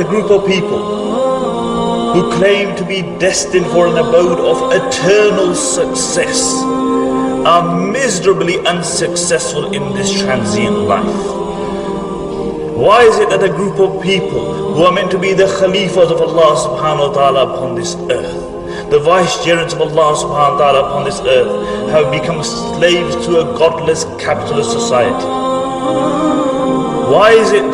a group of people who claim to be destined for an abode of eternal success are miserably unsuccessful in this transient life? Why is it that a group of people who are meant to be the Khalifas of Allah subhanahu wa ta'ala upon this earth, the vicegerents of Allah subhanahu wa ta'ala upon this earth, have become slaves to a godless capitalist society? Why is it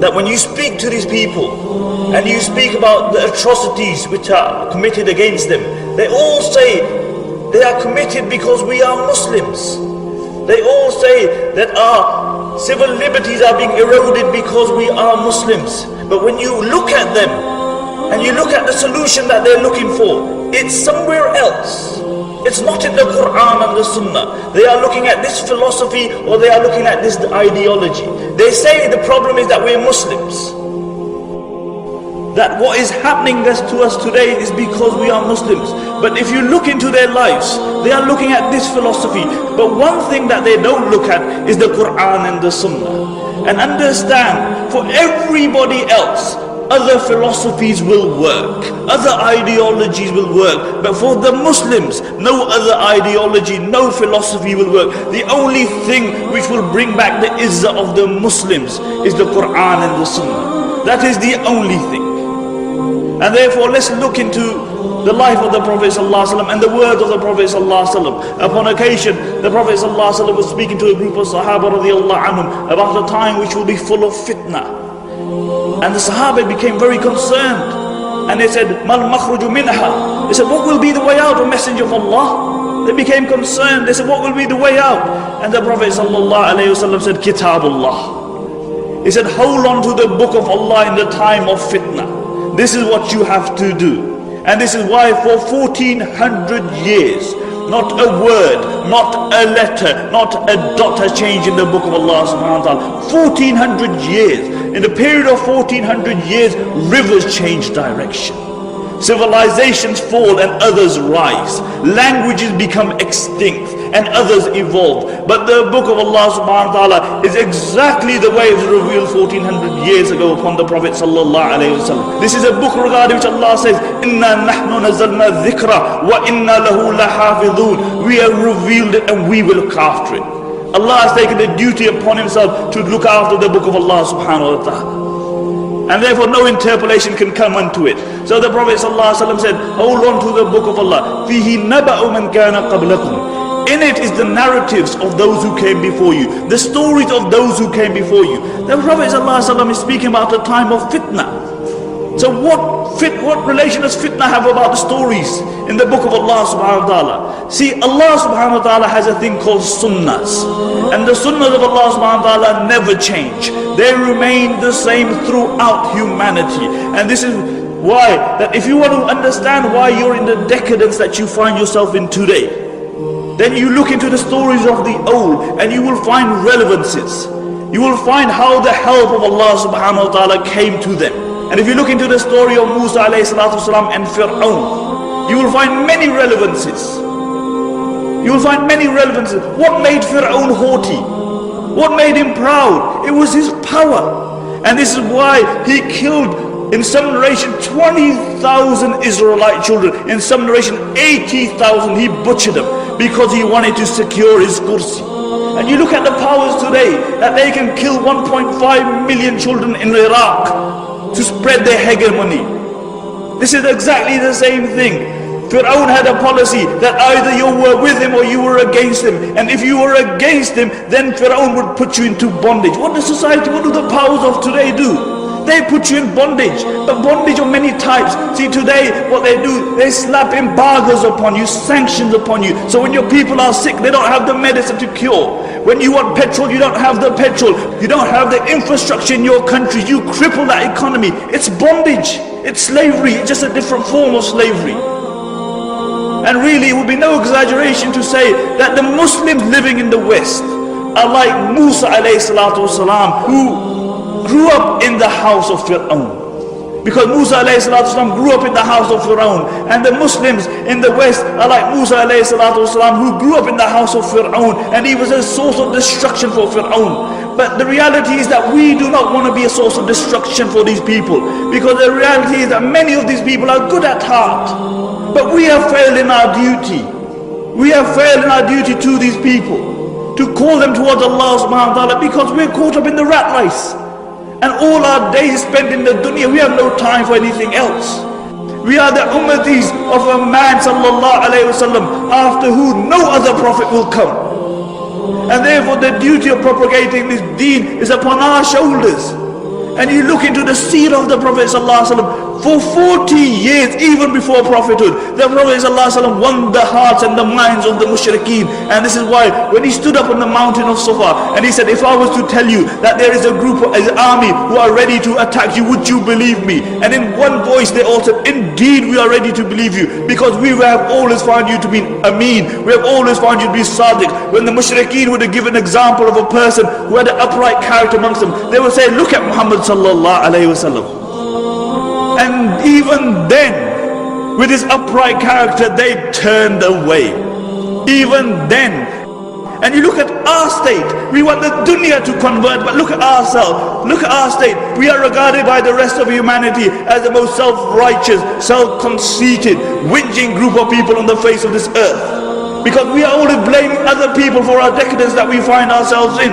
that when you speak to these people and you speak about the atrocities which are committed against them, they all say they are committed because we are Muslims? They all say that our civil liberties are being eroded because we are Muslims. But when you look at them and you look at the solution that they're looking for, it's somewhere else. It's not in the Quran and the Sunnah. They are looking at this philosophy, or they are looking at this ideology. They say the problem is that we're Muslims. That what is happening to us today is because we are Muslims. But if you look into their lives, they are looking at this philosophy. But one thing that they don't look at is the Quran and the Sunnah. And understand, for everybody else, other philosophies will work, other ideologies will work, but for the Muslims, no other ideology, no philosophy will work. The only thing which will bring back the izzah of the Muslims is the Quran and the Sunnah. That is the only thing. And therefore, let's look into the life of the Prophet ﷺ and the words of the Prophet ﷺ. Upon occasion, the Prophet ﷺ was speaking to a group of Sahaba radiallahu anhum about a time which will be full of fitna. And the Sahaba became very concerned. And they said, Mal makhruju minha. They said, what will be the way out, O Messenger of Allah? They became concerned. They said, what will be the way out? And the Prophet ﷺ said, Kitabullah. He said, hold on to the book of Allah in the time of fitna. This is what you have to do. And this is why for 1400 years, not a word, not a letter, not a dot has changed in the book of Allah subhanahu wa ta'ala. 1400 years. In the period of 1400 years, rivers change direction. Civilizations fall and others rise. Languages become extinct and others evolve. But the book of Allah subhanahu wa ta'ala is exactly the way it was revealed 1400 years ago upon the Prophet sallallahu alayhi wa sallam. This is a book regarding which Allah says, Inna nahnu nazalna dhikra wa inna lahu lahafidhun. We have revealed it and we will look after it. Allah has taken the duty upon himself to look after the book of Allah subhanahu wa ta'ala. And therefore no interpolation can come unto it. So the Prophet ﷺ said, hold on to the book of Allah. فِيهِ نَبَأُ مَنْ كَانَ قَبْلَكُمْ. In it is the narratives of those who came before you, the stories of those who came before you. The Prophet ﷺ is speaking about a time of fitna. So what relation does fitna have about the stories in the book of Allah subhanahu wa ta'ala? See, Allah subhanahu wa ta'ala has a thing called sunnahs. And the sunnahs of Allah subhanahu wa ta'ala never change. They remain the same throughout humanity. And this is why, that if you want to understand why you're in the decadence that you find yourself in today, then you look into the stories of the old and you will find relevances. You will find how the help of Allah subhanahu wa ta'ala came to them. And if you look into the story of Musa alayhi salatu wasalam and Fir'aun, you will find many relevances. You will find many relevances. What made Fir'aun haughty? What made him proud? It was his power. And this is why he killed, in some narration, 20,000 Israelite children. In some narration, 80,000. He butchered them because he wanted to secure his kursi. And you look at the powers today, that they can kill 1.5 million children in Iraq to spread their hegemony. This is exactly the same thing. Fir'aun had a policy that either you were with him or you were against him. And if you were against him, then Fir'aun would put you into bondage. What does society, what do the powers of today do? They put you in bondage, but bondage of many types. See, today what they do, they slap embargoes upon you, sanctions upon you. So when your people are sick, they don't have the medicine to cure. When you want petrol, you don't have the petrol. You don't have the infrastructure in your country. You cripple that economy. It's bondage. It's slavery. It's just a different form of slavery. And really, it would be no exaggeration to say that the Muslims living in the West are like Musa alayhi salatu wasalam, who grew up in the house of Fir'aun. Because Musa alayhi salatu wasalam grew up in the house of Fir'aun, and the Muslims in the West are like Musa alayhi salatu wasalam, who grew up in the house of Fir'aun, and he was a source of destruction for Fir'aun. But the reality is that we do not want to be a source of destruction for these people, because the reality is that many of these people are good at heart, but we have failed in our duty. We have failed in our duty to these people, to call them towards Allah subhanahu wa ta'ala, because we're caught up in the rat race. And all our days spent in the dunya, we have no time for anything else. We are the ummatis of a man sallallahu alayhi wasallam, after who no other prophet will come. And therefore the duty of propagating this deen is upon our shoulders. And you look into the seerah of the Prophet ﷺ, for 40 years, even before prophethood, the Prophet ﷺ won the hearts and the minds of the mushrikeen. And this is why when he stood up on the mountain of Safa and he said, if I was to tell you that there is a group of an army who are ready to attack you, would you believe me? And in one voice they all said, indeed we are ready to believe you, because we have always found you to be Ameen, we have always found you to be Sadiq. When the mushrikeen would have given an example of a person who had an upright character amongst them, they would say, look at Muhammad sallallahu alayhi wasallam. And even then, with his upright character, they turned away. Even then. And you look at our state, we want the dunya to convert, but look at ourselves, look at our state. We are regarded by the rest of humanity as the most self-righteous, self-conceited, whinging group of people on the face of this earth, because we are always blaming other people for our decadence that we find ourselves in.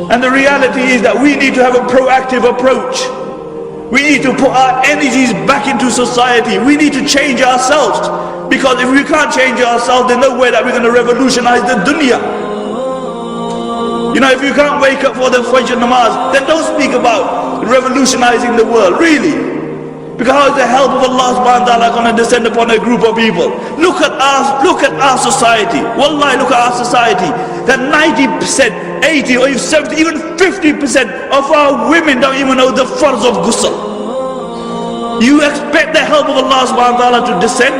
And the reality is that we need to have a proactive approach. We need to put our energies back into society. We need to change ourselves, because if we can't change ourselves, there's no way that we're going to revolutionize the dunya. You know, if you can't wake up for the Fajr namaz, then don't speak about revolutionizing the world, really. Because how is the help of Allah subhanahu wa ta'ala going to descend upon a group of people? Look at our society. Wallahi, look at our society. That 90%, 80 or even 70, even 50% of our women don't even know the farz of ghusl. You expect the help of Allah subhanahu wa ta'ala to descend?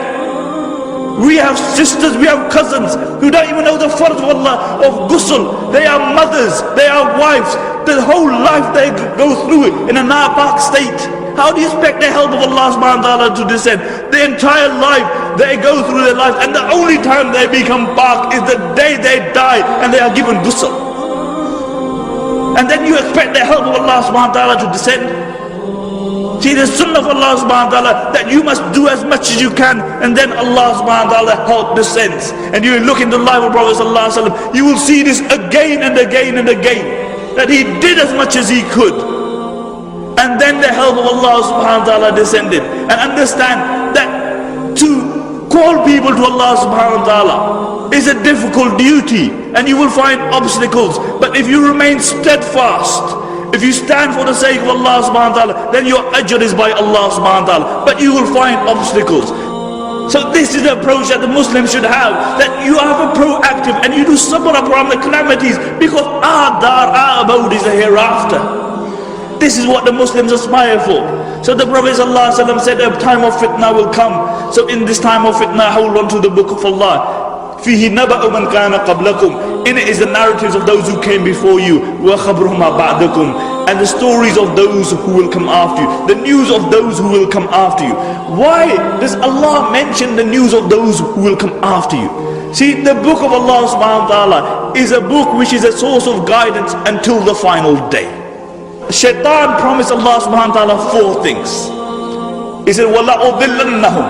We have sisters, we have cousins who don't even know the farz of Allah, of ghusl. They are mothers, they are wives. The whole life they go through it in a napak state. How do you expect the help of Allah subhanahu wa ta'ala to descend? The entire life they go through their life, and the only time they become pak is the day they die and they are given ghusl. And then you expect the help of Allah subhanahu wa ta'ala to descend? See, the sunnah of Allah subhanahu wa ta'ala, that you must do as much as you can, and then Allah subhanahu wa ta'ala help descends. And you look into the life of Prophet sallallahu alaihi wasallam, you will see this again and again and again, that he did as much as he could. And then the help of Allah subhanahu wa ta'ala descended. And understand that to call people to Allah subhanahu wa ta'ala is a difficult duty, and you will find obstacles. But if you remain steadfast, if you stand for the sake of Allah subhanahu wa ta'ala, then your ajr is by Allah subhanahu wa ta'ala. But you will find obstacles. So this is the approach that the Muslims should have, that you have a proactive and you do sabr upon the calamities, because our dar, our abode is a hereafter. This is what the Muslims aspire for. So the Prophet ﷺ said a time of fitna will come. So in this time of fitna, hold on to the book of Allah. فِيهِ نَبَأُ مَنْ كَانَ قَبْلَكُمْ. In it is the narratives of those who came before you. وَخَبْرُهُمَا بَعْدَكُمْ. And the stories of those who will come after you. The news of those who will come after you. Why does Allah mention the news of those who will come after you? See, the book of Allah subhanahu wa ta'ala is a book which is a source of guidance until the final day. Shaitan promised Allah subhanahu wa ta'ala 4 things. He said, وَلَأُضِلَّنَّهُمْ.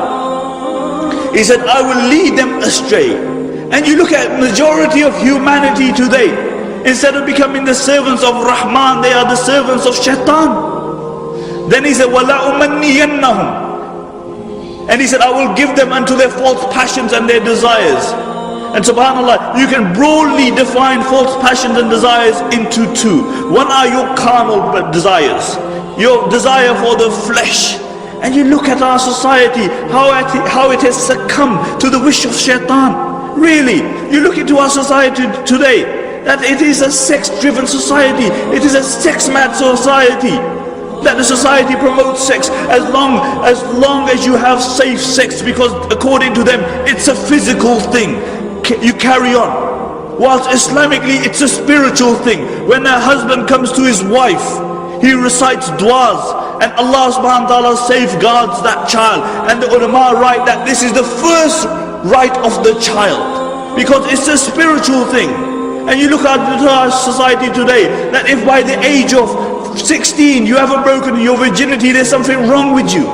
He said, I will lead them astray. And you look at majority of humanity today, instead of becoming the servants of Rahman, they are the servants of Shaitan. Then he said, وَلَأُمَنِّيَنَّهُمْ. And he said, I will give them unto their false passions and their desires. And subhanAllah, you can broadly define false passions and desires into 2. One are your carnal desires, your desire for the flesh. And you look at our society, how it has succumbed to the wish of Shaitan. Really, you look into our society today, that it is a sex-driven society, it is a sex-mad society. That the society promotes sex as long as you have safe sex, because according to them it's a physical thing. You carry on. Whilst Islamically it's a spiritual thing. When a husband comes to his wife, he recites du'as, and Allah subhanahu wa ta'ala safeguards that child. And the ulama write that this is the first right of the child, because it's a spiritual thing. And you look at our society today, that if by the age of 16 you haven't broken your virginity, there's something wrong with you.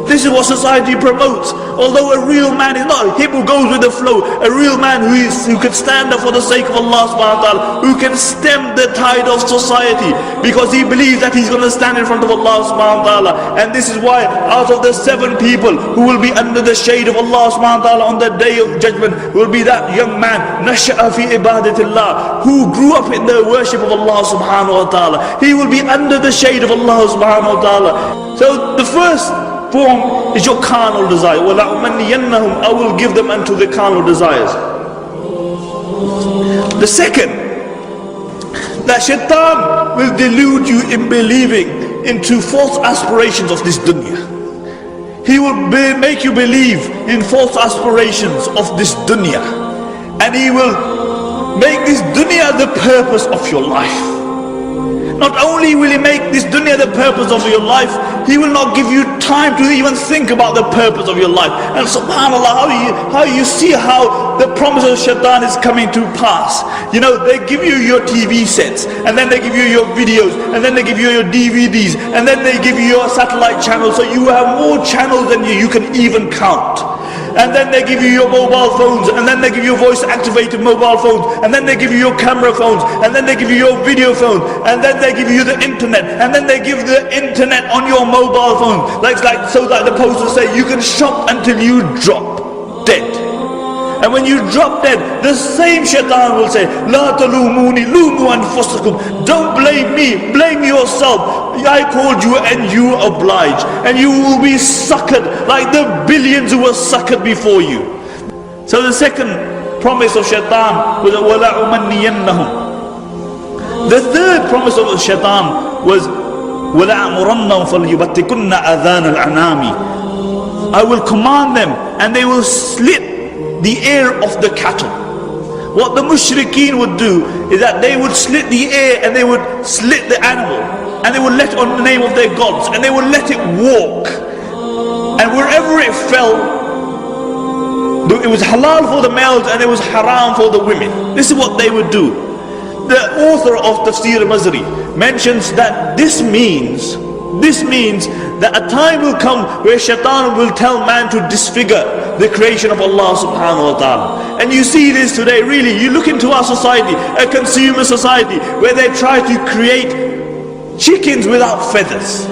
This is what society promotes. Although a real man is not him who goes with the flow, a real man who can stand up for the sake of Allah subhanahu wa ta'ala, who can stem the tide of society, because he believes that he's going to stand in front of Allah subhanahu wa ta'ala. And this is why out of the 7 people who will be under the shade of Allah subhanahu wa ta'ala on the day of judgment, will be that young man, Nasha'a fi ibadatillah, who grew up in the worship of Allah subhanahu wa ta'ala. He will be under the shade of Allah subhanahu wa ta'ala. So the first form is your carnal desire. وَلَأُمَنِّيَنَّهُمْ, I will give them unto the carnal desires. The second, that shaitan will delude you in believing into false aspirations of this dunya. He will make you believe in false aspirations of this dunya, and he will make this dunya the purpose of your life. Not only will he make this dunya the purpose of your life, he will not give you time to even think about the purpose of your life. And subhanAllah, how you see how the promise of shaitan is coming to pass. You know, they give you your TV sets, and then they give you your videos, and then they give you your DVDs, and then they give you your satellite channels, so you have more channels than you can even count. And then they give you your mobile phones, and then they give you voice activated mobile phones, and then they give you your camera phones, and then they give you your video phone, and then they give you the internet, and then they give the internet on your mobile phone. Like the posters say, you can shop until you drop dead. And when you drop dead, the same shaitan will say, La talumuni, lumu anfusakum. Don't blame me, blame yourself. I called you and you obliged. And you will be suckered like the billions who were suckered before you. So the second promise of shaitan was وَلَا أُمَنِّيَنَّهُمْ. The third promise of shaitan was وَلَا أَمُرَنَّهُمْ فَلْيُبَتِّكُنَّ أَذَانَ الْأَنَامِ. I will command them, and they will slit the ear of the cattle. What the mushrikeen would do is that they would slit the ear, and they would slit the animal, and they would let it on the name of their gods, and they would let it walk, and wherever it fell, it was halal for the males and it was haram for the women. This is what they would do. The author of Tafsir al-Mazri mentions that this means that a time will come where shaitan will tell man to disfigure the creation of Allah subhanahu wa ta'ala. And you see this today, really. You look into our society, a consumer society, where they try to create chickens without feathers.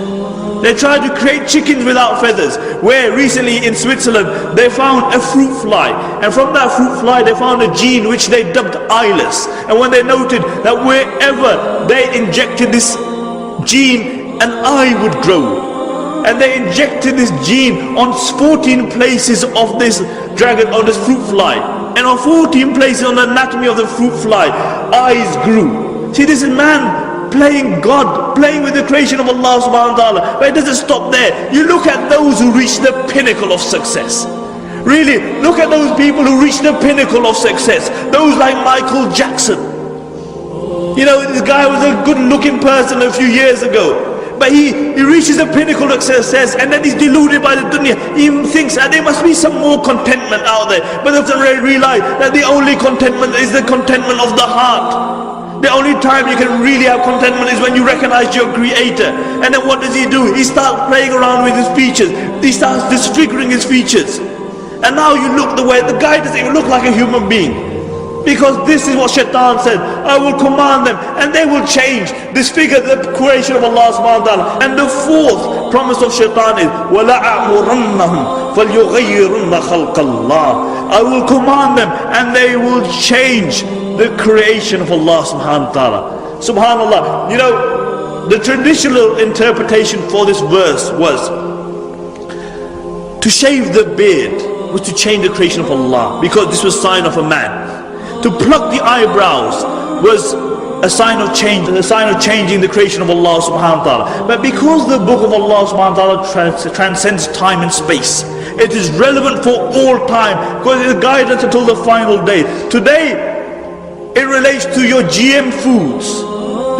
They try to create chickens without feathers. Where recently in Switzerland they found a fruit fly, and from that fruit fly they found a gene which they dubbed eyeless. And when they noted that wherever they injected this gene, an eye would grow, and they injected this gene on 14 places of this dragon, on this fruit fly, and on 14 places on the anatomy of the fruit fly, eyes grew. See, this is man playing God, playing with the creation of Allah subhanahu wa ta'ala. But it doesn't stop there. You look at those who reach the pinnacle of success. Really, look at those people who reach the pinnacle of success. Those like Michael Jackson. You know, this guy was a good looking person a few years ago, but he reaches a pinnacle of success, and then he's deluded by the dunya. He even thinks that there must be some more contentment out there, but doesn't really realize that the only contentment is the contentment of the heart. The only time you can really have contentment is when you recognize your creator. And then what does he do? He starts playing around with his features. He starts disfiguring his features. And now you look the way, the guy doesn't even look like a human being. Because this is what shaitan said, I will command them, and they will change, disfigure the creation of Allah subhanahu wa ta'ala. And the fourth promise of shaitan is وَلَأَمُرَنَّهُمْ فَلْيُغَيِّرُنَّ خَلْقَ اللَّهِ. I will command them, and they will change the creation of Allah subhanahu wa ta'ala. Subhanallah. You know, the traditional interpretation for this verse was to shave the beard was to change the creation of Allah, because this was a sign of a man. To pluck the eyebrows was a sign of change, a sign of changing the creation of Allah subhanahu wa ta'ala. But because the book of Allah subhanahu wa ta'ala transcends time and space, it is relevant for all time, because it guides us until the final day. Today, it relates to your GM foods.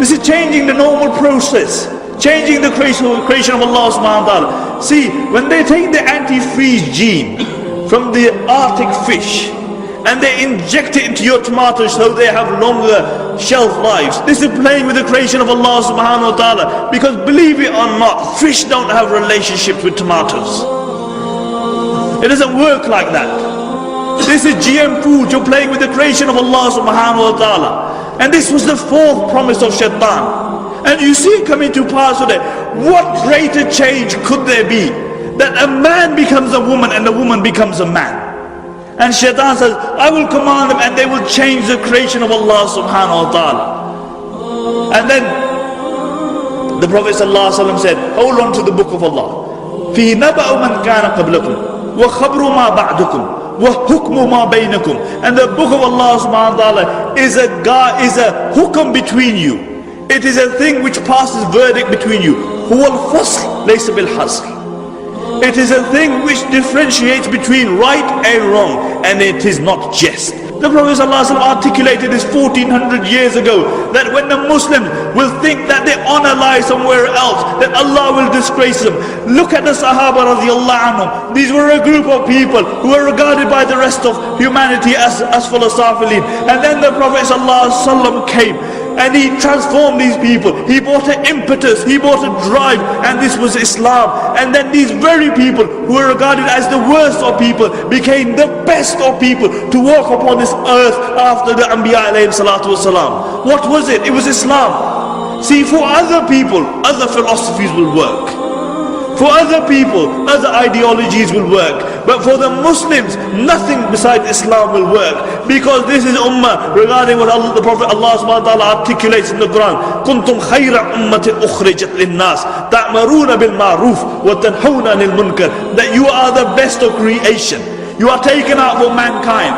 This is changing the normal process, changing the creation of Allah subhanahu wa ta'ala. See, when they take the antifreeze gene from the Arctic fish and they inject it into your tomatoes so they have longer shelf lives, this is playing with the creation of Allah subhanahu wa ta'ala. Because believe it or not, fish don't have relationships with tomatoes. It doesn't work like that. This is GM food. You're playing with the creation of Allah subhanahu wa ta'ala. And this was the fourth promise of Shaitan. And you see it coming to pass today. What greater change could there be? That a man becomes a woman and a woman becomes a man. And Shaitan says, I will command them and they will change the creation of Allah subhanahu wa ta'ala. And then the Prophet ﷺ said, hold on to the book of Allah. فِي نَبَأُ مَنْ كَانَ قَبْلَكُمْ وَخَبْرُ مَا بَعْدُكُمْ وَحُكْمُ مَا بَيْنَكُمْ. And the book of Allah subhanahu wa ta'ala is a hukum between you. It is a thing which passes verdict between you. هُوَ الْفَصْلِ لَيْسَ بِالْحَصْلِ. It is a thing which differentiates between right and wrong, and it is not jest. The Prophet ﷺ articulated this 1400 years ago, that when the Muslims will think that their honor lies somewhere else, that Allah will disgrace them. Look at the Sahaba radiallahu anhum. These were a group of people who were regarded by the rest of humanity as falafilin. And then the Prophet ﷺ came and he transformed these people. He brought an impetus, he brought a drive, and this was Islam. And then these very people who were regarded as the worst of people became the best of people to walk upon this earth after the Anbiya alayhi salatu wasalam. What was it? It was Islam. See, for other people, other philosophies will work. For other people, other ideologies will work. But for the Muslims, nothing besides Islam will work. Because this is ummah, regarding what the Prophet Allah subhanahu wa ta'ala articulates in the Quran. كُنْتُمْ خَيْرَ أُمَّةٍ أُخْرِجَتْ لِلنَّاسِ تَأْمَرُونَ بِالْمَعْرُوفِ وَتَنْهَوْنَ عَنِ الْمُنْكَرِ. That you are the best of creation. You are taken out for mankind.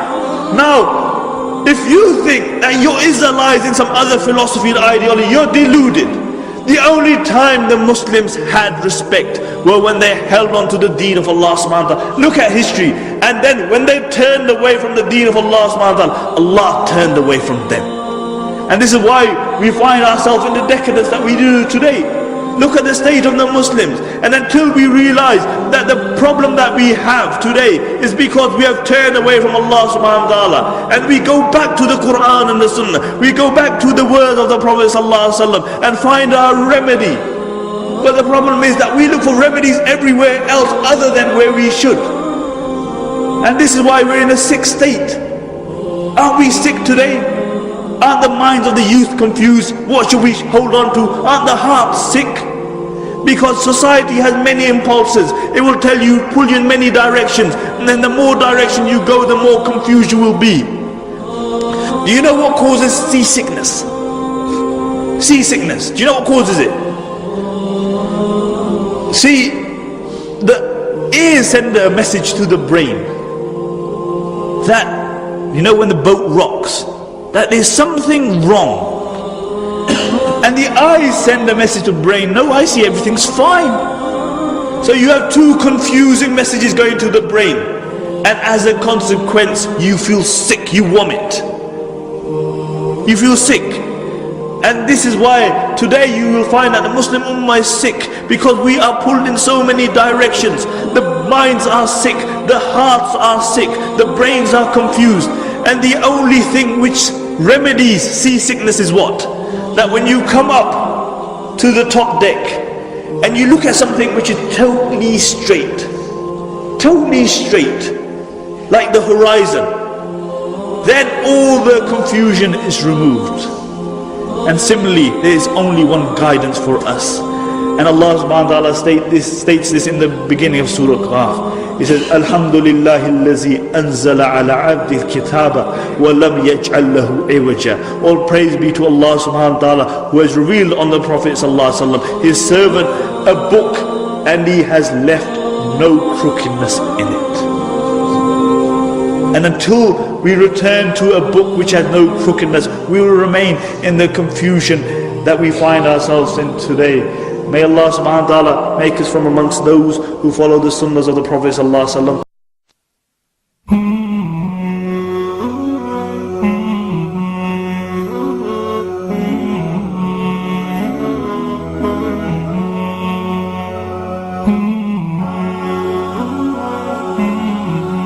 Now, if you think that your Israelites in some other philosophy and ideology, you're deluded. The only time the Muslims had respect were when they held on to the deen of Allah subhanahu wa ta'ala. Look at history. And then when they turned away from the deen of Allah subhanahu wa ta'ala, Allah turned away from them. And this is why we find ourselves in the decadence that we do today. Look at the state of the Muslims. And until we realize that the problem that we have today is because we have turned away from Allah subhanahu wa ta'ala, and we go back to the Quran and the Sunnah, we go back to the word of the Prophet sallallahu alaihi wasallam and find our remedy. But the problem is that we look for remedies everywhere else other than where we should. And this is why we're in a sick state. Aren't we sick today? Aren't the minds of the youth confused? What should we hold on to? Aren't the hearts sick? Because society has many impulses. It will tell you, pull you in many directions. And then the more direction you go, the more confused you will be. Do you know what causes seasickness? Seasickness. Do you know what causes it? See, the ears send a message to the brain that, you know, when the boat rocks, that there's something wrong. And the eyes send a message to the brain, no, I see everything's fine. So you have two confusing messages going to the brain. And as a consequence, you feel sick, you vomit. You feel sick. And this is why today you will find that the Muslim Ummah is sick, because we are pulled in so many directions. The minds are sick, the hearts are sick, the brains are confused. And the only thing which remedies seasickness is what? That when you come up to the top deck and you look at something which is totally straight, like the horizon, then all the confusion is removed. And similarly, there is only one guidance for us. And Allah subhanahu wa ta'ala states this in the beginning of Surah Qaf. He says, Alhamdulillahi allazi anzala ala abdi al-kitaba wa lam yaj'al lahu iwaja. All praise be to Allah subhanahu wa ta'ala, who has revealed on the Prophet sallallahu alaihi wasallam, his servant, a book, and he has left no crookedness in it. And until we return to a book which has no crookedness, we will remain in the confusion that we find ourselves in today. May Allah subhanahu wa ta'ala make us from amongst those who follow the sunnahs of the Prophet sallallahu alaihi wasallam.